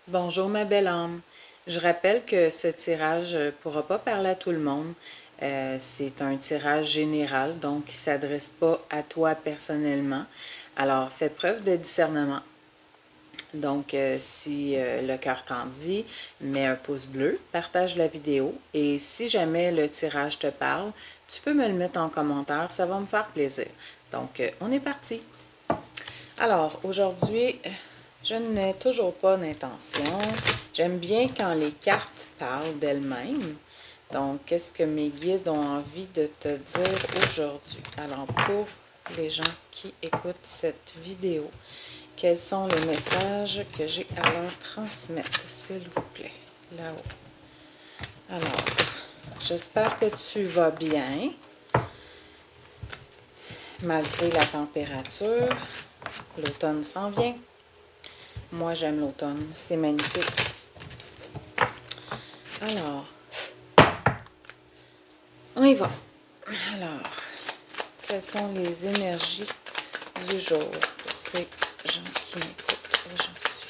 Bonjour ma belle âme. Je rappelle que ce tirage ne pourra pas parler à tout le monde. C'est un tirage général, donc il ne s'adresse pas à toi personnellement. Alors, fais preuve de discernement. Donc, si le cœur t'en dit, mets un pouce bleu, partage la vidéo et si jamais le tirage te parle, tu peux me le mettre en commentaire, ça va me faire plaisir. Donc, on est parti. Alors, aujourd'hui, je n'ai toujours pas d'intention. J'aime bien quand les cartes parlent d'elles-mêmes. Donc, qu'est-ce que mes guides ont envie de te dire aujourd'hui? Alors, pour les gens qui écoutent cette vidéo, quels sont les messages que j'ai à leur transmettre, s'il vous plaît, là-haut? Alors, j'espère que tu vas bien, malgré la température. L'automne s'en vient. Moi, j'aime l'automne. C'est magnifique. Alors, on y va. Alors, quelles sont les énergies du jour pour ces gens qui m'écoutent aujourd'hui?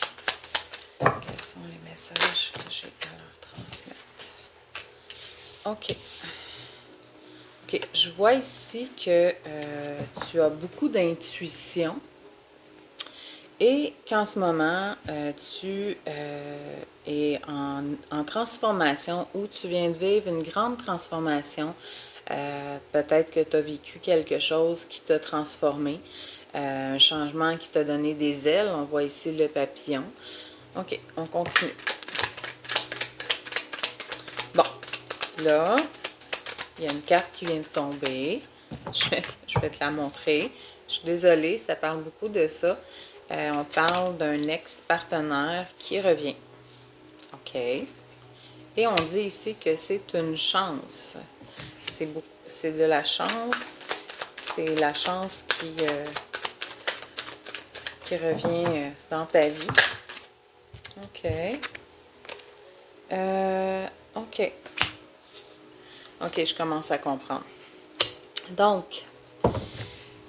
Quels sont les messages que j'ai à leur transmettre? OK. OK. Je vois ici que tu as beaucoup d'intuition et qu'en ce moment, tu es en transformation ou tu viens de vivre une grande transformation. Peut-être que tu as vécu quelque chose qui t'a transformé, un changement qui t'a donné des ailes. On voit ici le papillon. OK, on continue. Bon, là, il y a une carte qui vient de tomber. Je vais te la montrer. Je suis désolée, ça parle beaucoup de ça. On parle d'un ex-partenaire qui revient. OK. Et on dit ici que c'est une chance. C'est de la chance. C'est la chance qui revient dans ta vie. OK. OK. OK, je commence à comprendre. Donc,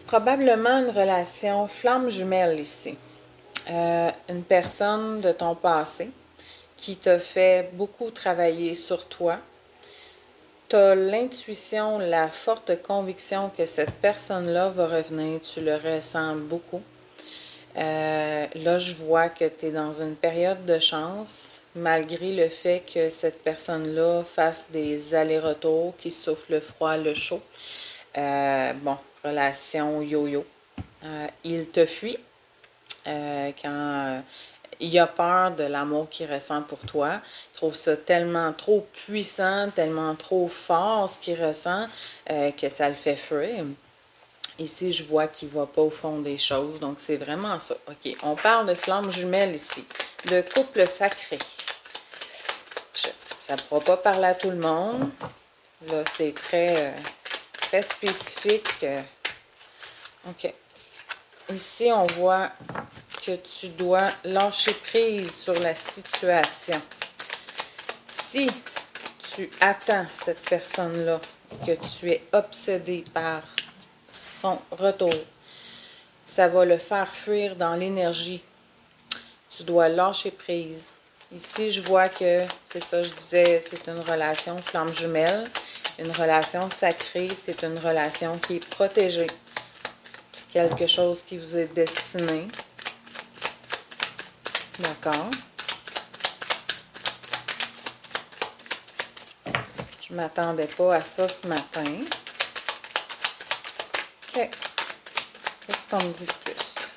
probablement une relation flamme jumelle ici. Une personne de ton passé qui t'a fait beaucoup travailler sur toi. Tu as l'intuition, la forte conviction que cette personne-là va revenir. Tu le ressens beaucoup. Là, je vois que tu es dans une période de chance, malgré le fait que cette personne-là fasse des allers-retours, qui souffle le froid, le chaud. Bon, relation yo-yo. Il te fuit quand il a peur de l'amour qu'il ressent pour toi. Il trouve ça tellement trop puissant, tellement trop fort ce qu'il ressent que ça le fait fuir. Ici, je vois qu'il ne va pas au fond des choses, donc c'est vraiment ça. OK, on parle de flamme jumelle ici, de couple sacré. Ça ne pourra pas parler à tout le monde. Là, c'est très spécifique. OK. Ici, on voit que tu dois lâcher prise sur la situation. Si tu attends cette personne-là, que tu es obsédé par son retour, ça va le faire fuir dans l'énergie. Tu dois lâcher prise. Ici, je vois que, c'est ça, je disais, c'est une relation flamme jumelle, une relation sacrée, c'est une relation qui est protégée. Quelque chose qui vous est destiné. D'accord. Je ne m'attendais pas à ça ce matin. OK. Qu'est-ce qu'on me dit de plus?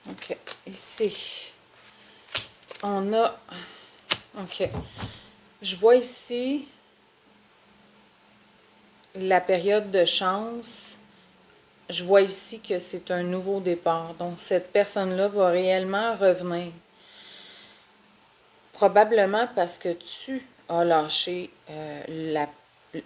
OK. Ici, on a... OK. Je vois ici la période de chance. Je vois ici que c'est un nouveau départ. Donc, cette personne-là va réellement revenir. Probablement parce que tu as lâché,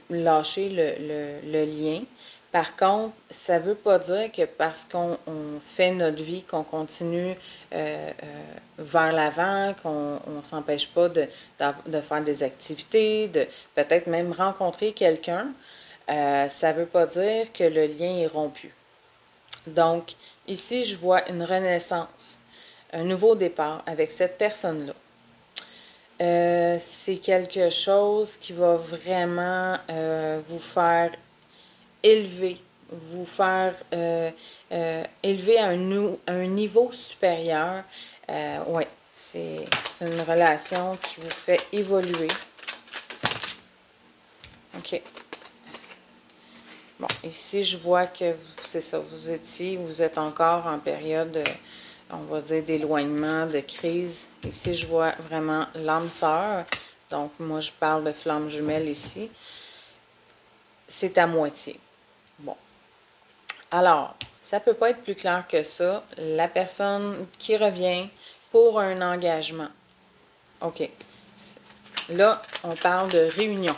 le lien. Par contre, ça ne veut pas dire que parce qu'on fait notre vie, qu'on continue vers l'avant, qu'on ne s'empêche pas de faire des activités, de peut-être même rencontrer quelqu'un, ça ne veut pas dire que le lien est rompu. Donc, ici, je vois une renaissance, un nouveau départ avec cette personne-là. C'est quelque chose qui va vraiment vous faire élever, vous faire élever à un niveau supérieur. Oui, c'est une relation qui vous fait évoluer. OK. Bon, ici, je vois que c'est ça, vous êtes encore en période, on va dire, d'éloignement, de crise. Ici, je vois vraiment l'âme sœur. Donc, moi, je parle de flamme jumelle ici. C'est à moitié. Bon. Alors, ça ne peut pas être plus clair que ça. La personne qui revient pour un engagement. OK. Là, on parle de réunion.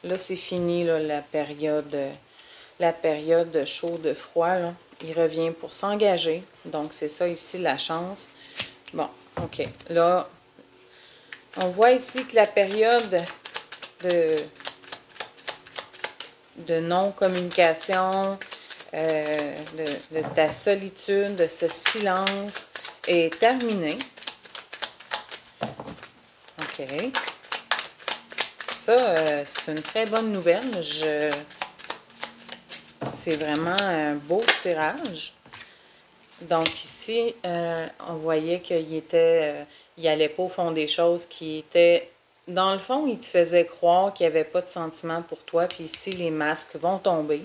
Là, c'est fini, là, la période de chaud, de froid. Là. Il revient pour s'engager. Donc, c'est ça ici, la chance. Bon, OK. Là, on voit ici que la période de non-communication, de ta solitude, de ce silence est terminée. OK. Ça, c'est une très bonne nouvelle. C'est vraiment un beau tirage. Donc ici, on voyait qu'il n'allait pas au fond des choses, qui était, dans le fond, il te faisait croire qu'il n'y avait pas de sentiment pour toi, puis ici, les masques vont tomber.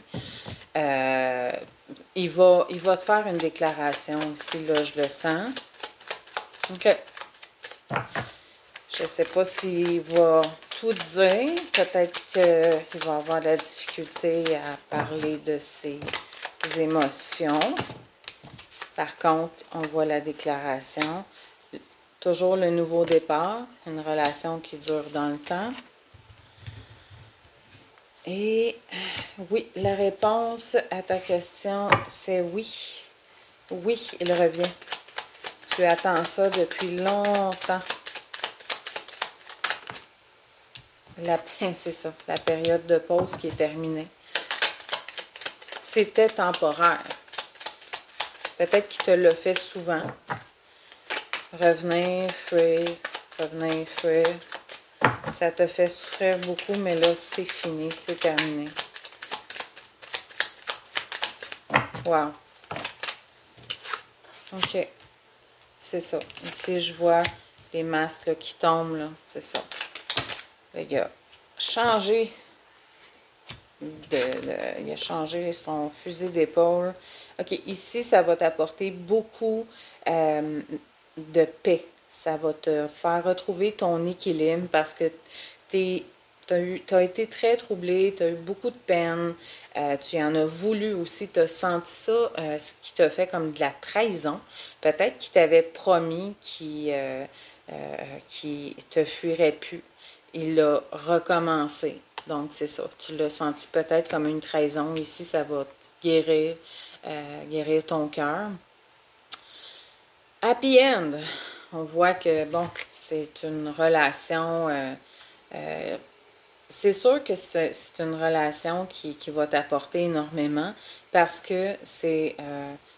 Il va te faire une déclaration ici, là, je le sens. OK. Je ne sais pas s'il va tout dire. Peut-être qu'il va avoir de la difficulté à parler de ses émotions. Par contre, on voit la déclaration. Toujours le nouveau départ, une relation qui dure dans le temps. Et oui, la réponse à ta question, c'est oui. Oui, il revient. Tu attends ça depuis longtemps. C'est ça, la période de pause qui est terminée. C'était temporaire. Peut-être qu'il te l'a fait souvent. Revenir, fuir, revenir, fuir. Ça te fait souffrir beaucoup, mais là, c'est fini, c'est terminé. Wow. OK. C'est ça. Ici, je vois les masques là, qui tombent, là. C'est ça. Il a changé il a changé son fusil d'épaule. OK, ici, ça va t'apporter beaucoup de paix. Ça va te faire retrouver ton équilibre parce que tu as été très troublé, tu as eu beaucoup de peine, tu en as voulu aussi, tu as senti ça, ce qui t'a fait comme de la trahison. Peut-être qu'il t'avait promis qu'il te fuirait plus. Il a recommencé. Donc, c'est ça. Tu l'as senti peut-être comme une trahison. Ici, ça va guérir, guérir ton cœur. Happy end. On voit que, bon, c'est une relation... c'est sûr que c'est une relation qui va t'apporter énormément parce que c'est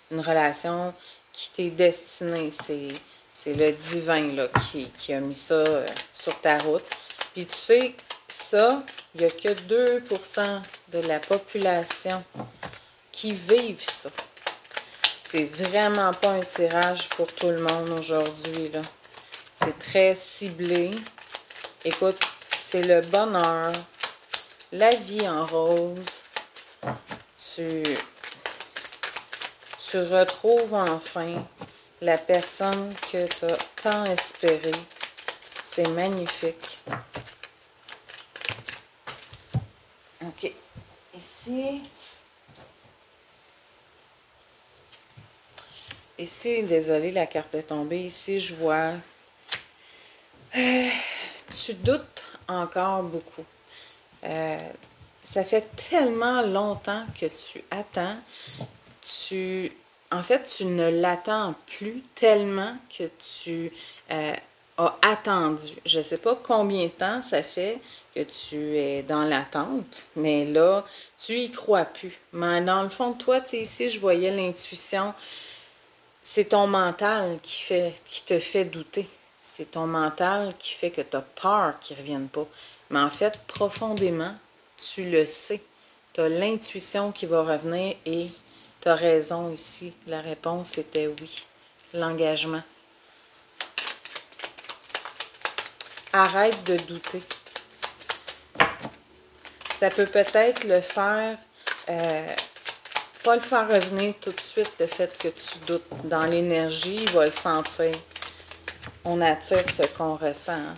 une relation qui t'est destinée. C'est le divin là, qui a mis ça sur ta route. Puis tu sais, ça, il n'y a que 2% de la population qui vivent ça. C'est vraiment pas un tirage pour tout le monde aujourd'hui, là. C'est très ciblé. Écoute, c'est le bonheur, la vie en rose. Tu retrouves enfin la personne que tu as tant espéré. C'est magnifique. OK. Ici, désolée, la carte est tombée. Ici, je vois... tu doutes encore beaucoup. Ça fait tellement longtemps que tu attends. En fait, tu ne l'attends plus tellement que tu as attendu. Je ne sais pas combien de temps ça fait que tu es dans l'attente, mais là, tu y crois plus. Mais dans le fond de toi, tu sais, ici, je voyais l'intuition. C'est ton mental qui te fait douter. C'est ton mental qui fait que tu as peur qu'il ne revienne pas. Mais en fait, profondément, tu le sais. Tu as l'intuition qui va revenir et tu as raison ici. La réponse était oui. L'engagement. Arrête de douter. Ça peut peut-être le faire, pas le faire revenir tout de suite, le fait que tu doutes. Dans l'énergie, il va le sentir. On attire ce qu'on ressent. Hein.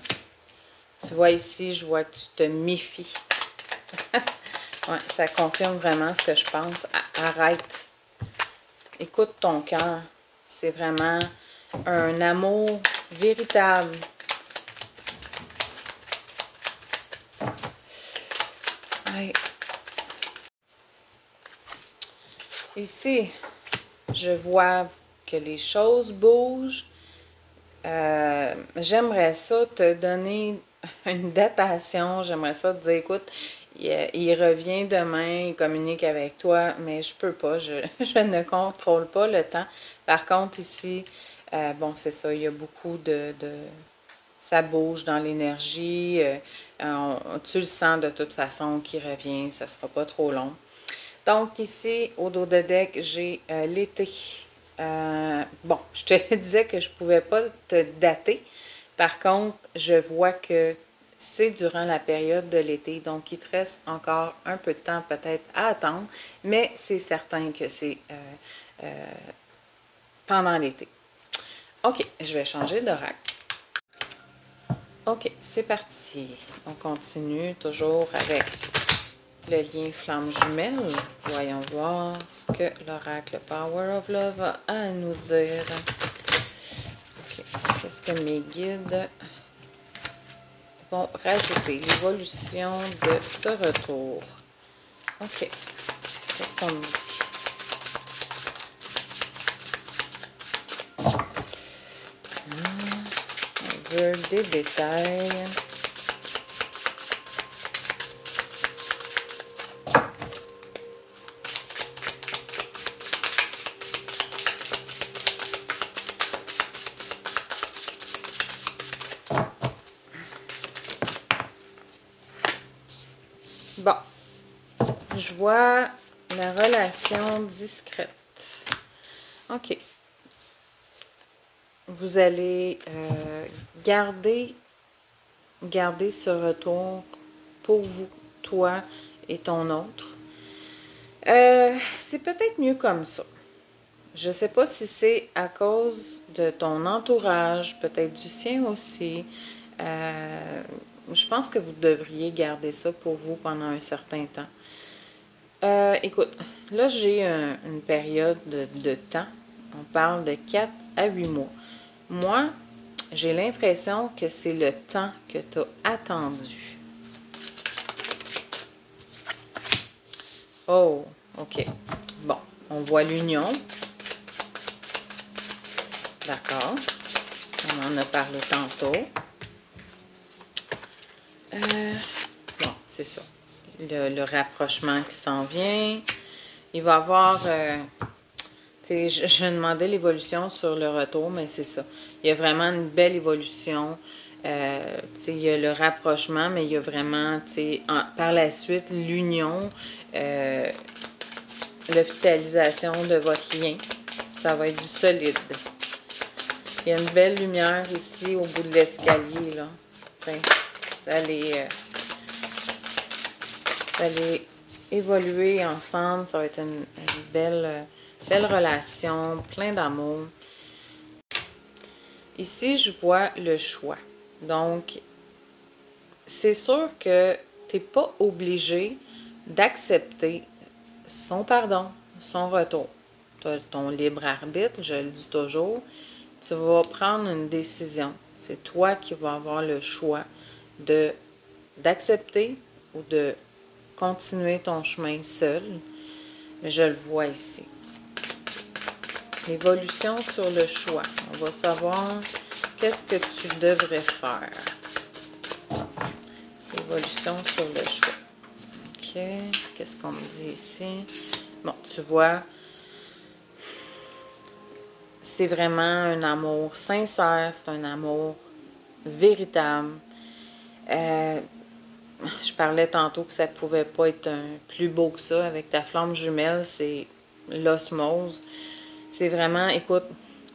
Tu vois ici, je vois que tu te méfies. Ouais, ça confirme vraiment ce que je pense. Arrête. Écoute ton cœur. C'est vraiment un amour véritable. Ouais. Ici, je vois que les choses bougent. J'aimerais ça te donner une datation. J'aimerais ça te dire, écoute, il revient demain, il communique avec toi, mais je peux pas, je ne contrôle pas le temps. Par contre, ici, bon, c'est ça, il y a beaucoup ça bouge dans l'énergie. Tu le sens de toute façon qu'il revient, ça sera pas trop long. Donc, ici, au dos de deck, j'ai l'été. Bon, je te disais que je ne pouvais pas te dater. Par contre, je vois que c'est durant la période de l'été. Donc, il te reste encore un peu de temps peut-être à attendre. Mais c'est certain que c'est pendant l'été. OK, je vais changer d'oracle. OK, c'est parti. On continue toujours avec le lien flamme jumelle. Voyons voir ce que l'oracle Power of Love a à nous dire. Okay. Qu'est-ce que mes guides vont rajouter? L'évolution de ce retour. OK. Qu'est-ce qu'on nous dit? On veut des détails. Bon, je vois la relation discrète. OK. Vous allez garder ce retour pour vous, toi et ton autre. C'est peut-être mieux comme ça. Je ne sais pas si c'est à cause de ton entourage, peut-être du sien aussi. Je pense que vous devriez garder ça pour vous pendant un certain temps. Écoute, là j'ai une période de temps. On parle de 4 à 8 mois. Moi, j'ai l'impression que c'est le temps que tu as attendu. Oh, OK. Bon, on voit l'union. D'accord. On en a parlé tantôt. Bon, c'est ça. Le rapprochement qui s'en vient. Il va y avoir... je demandais l'évolution sur le retour, mais c'est ça. Il y a vraiment une belle évolution. Il y a le rapprochement, mais il y a vraiment, par la suite, l'union, l'officialisation de votre lien. Ça va être du solide. Il y a une belle lumière ici au bout de l'escalier, là. Vous allez évoluer ensemble. Ça va être une belle relation, plein d'amour. Ici, je vois le choix. Donc, c'est sûr que tu n'es pas obligé d'accepter son pardon, son retour. Tu as ton libre arbitre, je le dis toujours. Tu vas prendre une décision. C'est toi qui vas avoir le choix d'accepter ou de continuer ton chemin seul. Mais je le vois ici. L'évolution sur le choix. On va savoir qu'est-ce que tu devrais faire. Évolution sur le choix. OK. Qu'est-ce qu'on me dit ici? Bon, tu vois, c'est vraiment un amour sincère, c'est un amour véritable. Je parlais tantôt que ça pouvait pas être plus beau que ça. Avec ta flamme jumelle, c'est l'osmose. C'est vraiment, écoute,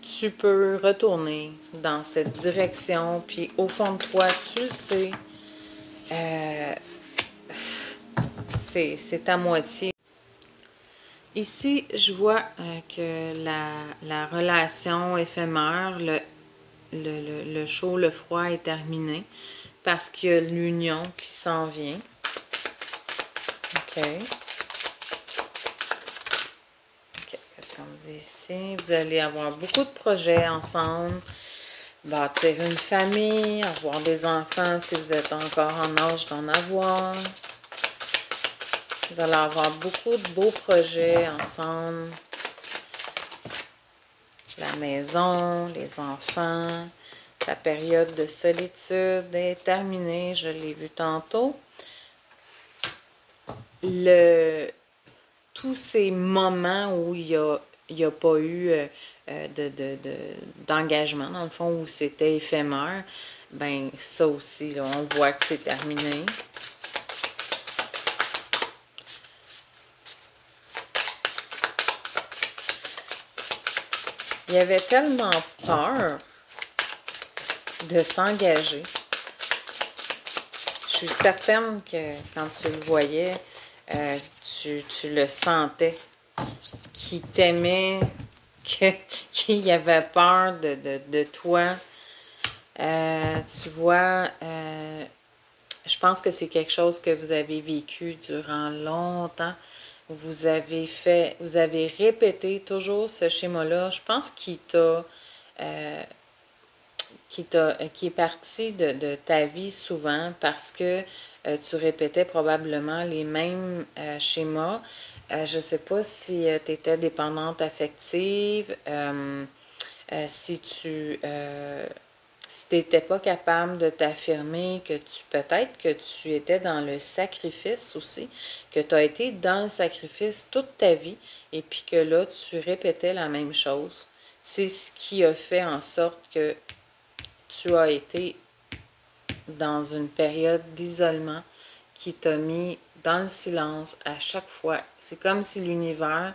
tu peux retourner dans cette direction, puis au fond de toi, tu le sais, c'est ta moitié. Ici, je vois que la relation éphémère, le chaud, le froid est terminé parce qu'il y a l'union qui s'en vient. OK. Qu'est-ce qu'on me dit ici? Vous allez avoir beaucoup de projets ensemble, bâtir une famille, avoir des enfants si vous êtes encore en âge d'en avoir. Vous allez avoir beaucoup de beaux projets ensemble. La maison, les enfants. La période de solitude est terminée, je l'ai vu tantôt. Tous ces moments où il y a pas eu d'engagement, dans le fond, où c'était éphémère, ben ça aussi, là, on voit que c'est terminé. Il y avait tellement peur de s'engager. Je suis certaine que quand tu le voyais, tu le sentais, qu'il t'aimait, qu'il avait peur de toi. Tu vois, je pense que c'est quelque chose que vous avez vécu durant longtemps. Vous avez répété toujours ce schéma-là. Je pense qu'il qui est parti de ta vie souvent parce que tu répétais probablement les mêmes schémas. Je ne sais pas si tu étais dépendante affective, si tu n'étais pas capable de t'affirmer, que peut-être que tu étais dans le sacrifice aussi, que tu as été dans le sacrifice toute ta vie et puis que là, tu répétais la même chose. C'est ce qui a fait en sorte que tu as été dans une période d'isolement qui t'a mis dans le silence à chaque fois. C'est comme si l'univers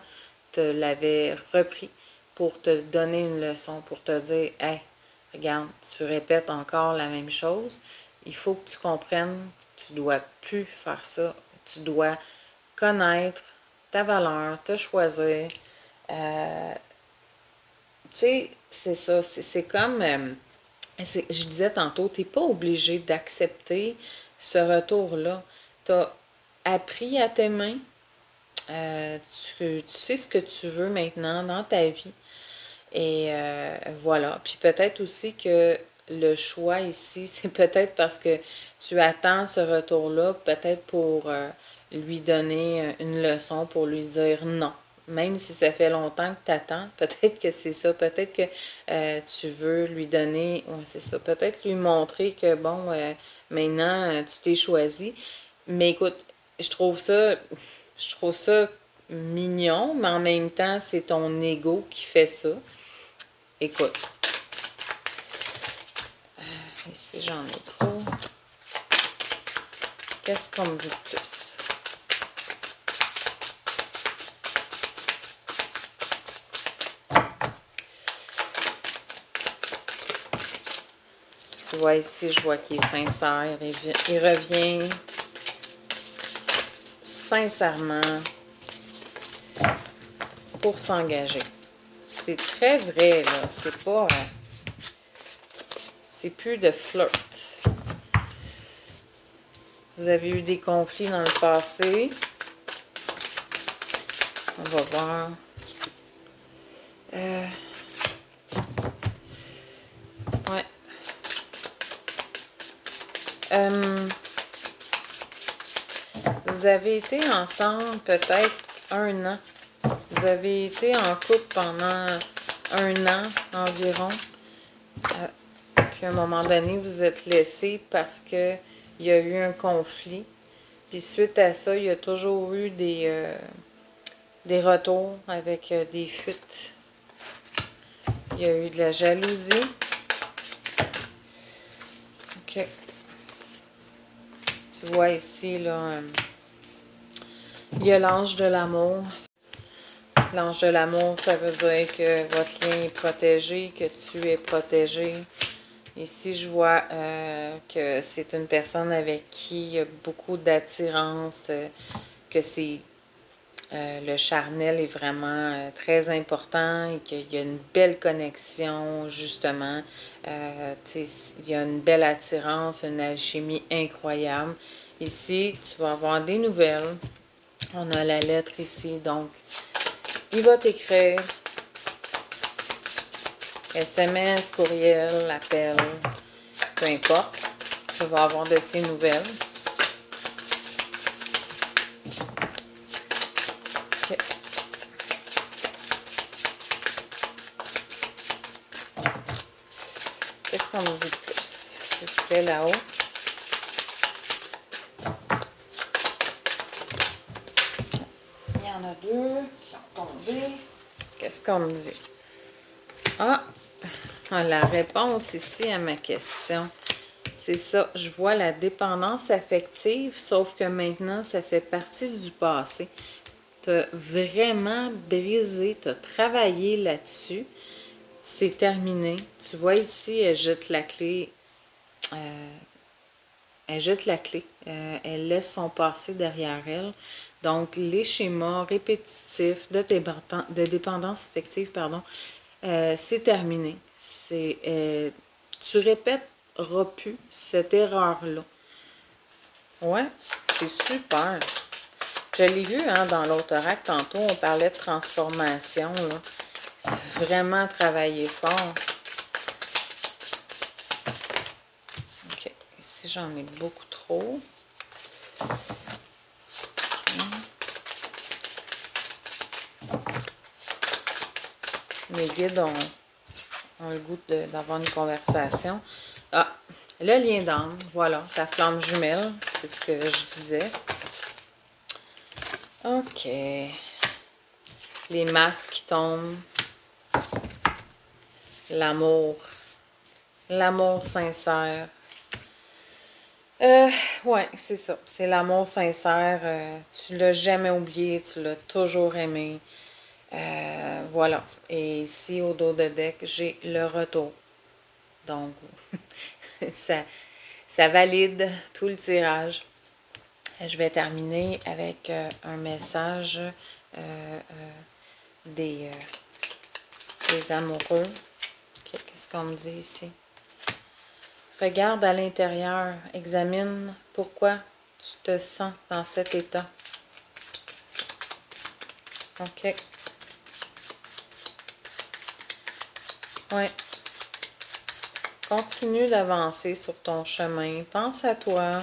te l'avait repris pour te donner une leçon, pour te dire « Hey, regarde, tu répètes encore la même chose. Il faut que tu comprennes que tu ne dois plus faire ça. Tu dois connaître ta valeur, te choisir. » Tu sais, c'est ça. C'est comme... je disais tantôt, tu n'es pas obligé d'accepter ce retour-là. Tu as appris à tes mains. Tu sais ce que tu veux maintenant dans ta vie. Et voilà. Puis peut-être aussi que le choix ici, c'est peut-être parce que tu attends ce retour-là, peut-être pour lui donner une leçon, pour lui dire non. Même si ça fait longtemps que tu attends, peut-être que c'est ça. Peut-être que tu veux lui donner, ouais, c'est ça, peut-être lui montrer que, bon, maintenant, tu t'es choisi. Mais écoute, je trouve ça mignon, mais en même temps, c'est ton ego qui fait ça. Écoute. Ici, j'en ai trop. Qu'est-ce qu'on me dit de plus? Tu vois ici, je vois qu'il est sincère. Il revient sincèrement pour s'engager. C'est très vrai, là. C'est pas... c'est plus de flirt. Vous avez eu des conflits dans le passé. On va voir. Ouais. vous avez été ensemble peut-être 1 an. Vous avez été en couple pendant 1 an environ. Puis à un moment donné, vous êtes laissés parce que il y a eu un conflit. Puis suite à ça, il y a toujours eu des retours avec des fuites. Il y a eu de la jalousie. OK. Tu vois ici, là, il y a l'ange de l'amour. L'ange de l'amour, ça veut dire que votre lien est protégé, que tu es protégé. Ici, je vois que c'est une personne avec qui il y a beaucoup d'attirance, que c'est le charnel est vraiment très important et qu'il y a une belle connexion, justement. Il y a une belle attirance, une alchimie incroyable. Ici, tu vas avoir des nouvelles. On a la lettre ici, donc il va t'écrire SMS, courriel, appel, peu importe. Tu vas avoir de ses nouvelles. Okay. Qu'est-ce qu'on me dit de plus, s'il vous plaît, là-haut? Il y en a 2 qui ont tombé. Qu'est-ce qu'on me dit? Ah, la réponse ici à ma question. C'est ça, je vois la dépendance affective, sauf que maintenant, ça fait partie du passé. Tu as vraiment brisé, tu as travaillé là-dessus. C'est terminé. Tu vois ici, elle jette la clé. Elle jette la clé. Elle laisse son passé derrière elle. Donc, les schémas répétitifs de dépendance affective, pardon, c'est terminé. Tu répéteras plus cette erreur-là. Ouais, c'est super. Je l'ai vu hein, dans l'autre oracle tantôt, on parlait de transformation. Là. Vraiment travailler fort. OK. Ici, j'en ai beaucoup trop. Mes guides ont le goût d'avoir une conversation. Ah, le lien d'âme, voilà, ta flamme jumelle, c'est ce que je disais. OK. Les masques qui tombent. L'amour. L'amour sincère. Ouais, c'est ça. C'est l'amour sincère. Tu l'as jamais oublié, tu l'as toujours aimé. Voilà. Et ici, au dos de deck, j'ai le retour. Donc, ça valide tout le tirage. Je vais terminer avec un message des amoureux. Qu'est-ce qu'on me dit ici? Regarde à l'intérieur. Examine pourquoi tu te sens dans cet état. OK. Ouais. Continue d'avancer sur ton chemin. Pense à toi.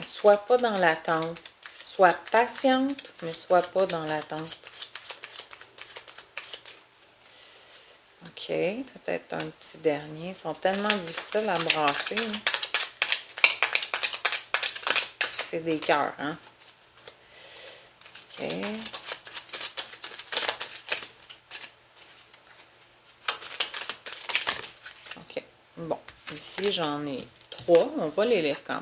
Sois pas dans l'attente. Sois patiente, mais sois pas dans l'attente. OK. Peut-être un petit dernier. Ils sont tellement difficiles à brasser. Hein. C'est des cœurs, hein? OK. OK. Bon. Ici, j'en ai 3. On va les lire quand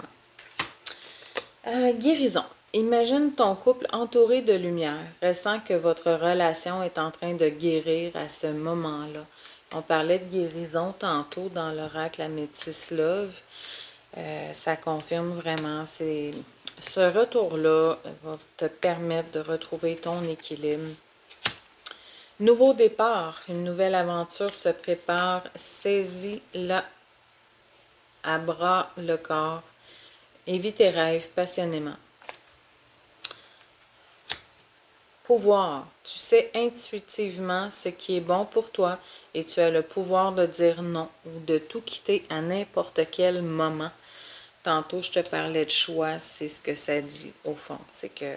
même. Guérison. Imagine ton couple entouré de lumière. Ressens que votre relation est en train de guérir à ce moment-là. On parlait de guérison tantôt dans l'oracle à Métis Love. Ça confirme vraiment. Ce retour-là va te permettre de retrouver ton équilibre. Nouveau départ. Une nouvelle aventure se prépare. Saisis-la à bras le corps et vis tes rêves passionnément. Pouvoir. Tu sais intuitivement ce qui est bon pour toi et tu as le pouvoir de dire non ou de tout quitter à n'importe quel moment. tantôt je te parlais de choix, c'est ce que ça dit au fond. C'est que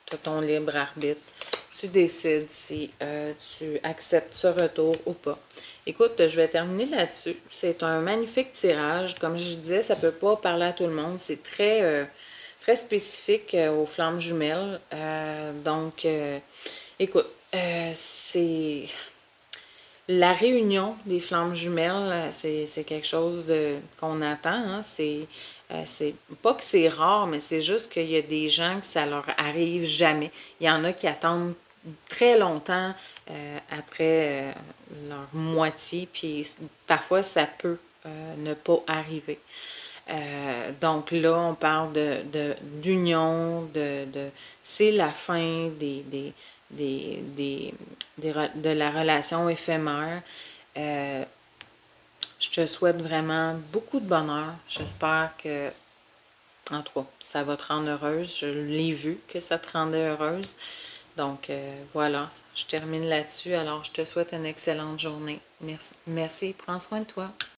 tu as ton libre arbitre. Tu décides si tu acceptes ce retour ou pas. Écoute, je vais terminer là-dessus. C'est un magnifique tirage. Comme je disais, ça ne peut pas parler à tout le monde. C'est très spécifique aux flammes jumelles. Donc, écoute, c'est la réunion des flammes jumelles, c'est quelque chose qu'on attend. Hein. C'est pas que c'est rare, mais c'est juste qu'il y a des gens que ça leur arrive jamais. Il y en a qui attendent très longtemps après leur moitié, puis parfois ça peut ne pas arriver. Donc là, on parle d'union, c'est la fin de la relation éphémère. Je te souhaite vraiment beaucoup de bonheur. J'espère que, en tout cas, ça va te rendre heureuse. Je l'ai vu que ça te rendait heureuse. Donc, voilà, je termine là-dessus. Alors, je te souhaite une excellente journée. Merci. Merci. Prends soin de toi.